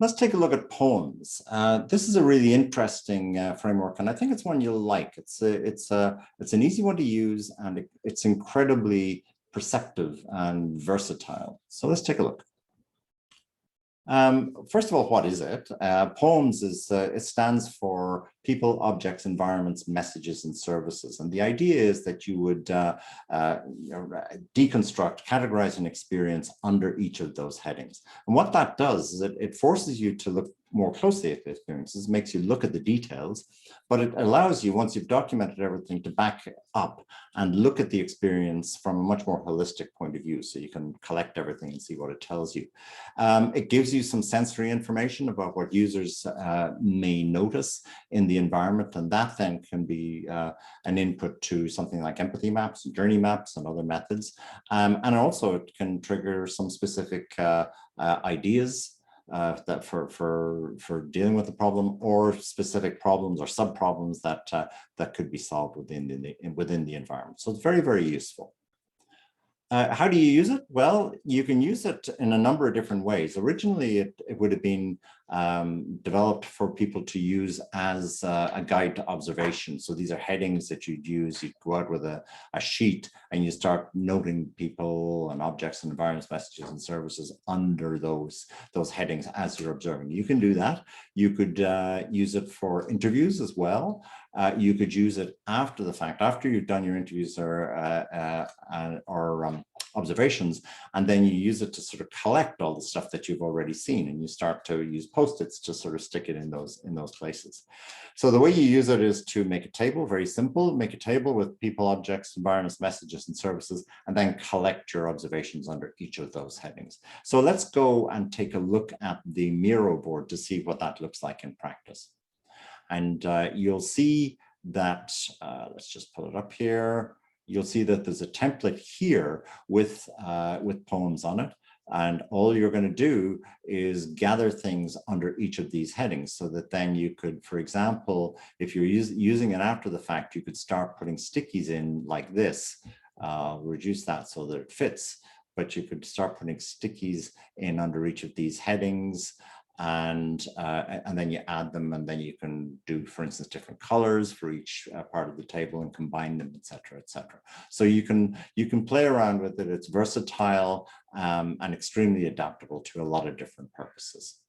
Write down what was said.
Let's take a look at poems. This is a really interesting framework, and I think it's one you'll like. It's an easy one to use, and it's incredibly perceptive and versatile. So let's take a look. First of all, what is it? Poems it stands for people, objects, environments, messages, and services. And the idea is that you would deconstruct, categorize an experience under each of those headings. And what that does is it forces you to look more closely at the experiences, makes you look at the details, but it allows you, once you've documented everything, to back up and look at the experience from a much more holistic point of view, so you can collect everything and see what it tells you. It gives you some sensory information about what users may notice in the environment, and that then can be an input to something like empathy maps, journey maps, and other methods. And also it can trigger some specific ideas that for dealing with the problem, or specific problems or sub problems that could be solved within the environment. So it's very, very useful. How do you use it? Well, you can use it in a number of different ways. Originally, it would have been developed for people to use as a guide to observation. So these are headings that you'd use. You'd go out with a sheet and you start noting people and objects and environments, messages and services under those headings as you're observing. You can do that. You could use it for interviews as well. You could use it after the fact, after you've done your interviews or observations, and then you use it to sort of collect all the stuff that you've already seen, and you start to use post-its to sort of stick it in those places. So the way you use it is to make a table, very simple, make a table with people, objects, environments, messages, and services, and then collect your observations under each of those headings. So let's go and take a look at the Miro board to see what that looks like in practice. And you'll see that, let's just pull it up here. You'll see that there's a template here with poems on it. And all you're going to do is gather things under each of these headings, so that then you could, for example, if you're using it after the fact, you could start putting stickies in like this. Reduce that so that it fits, but you could start putting stickies in under each of these headings. And then you add them, and then you can do, for instance, different colors for each part of the table and combine them, etc., etc. So you can play around with it. It's versatile and extremely adaptable to a lot of different purposes.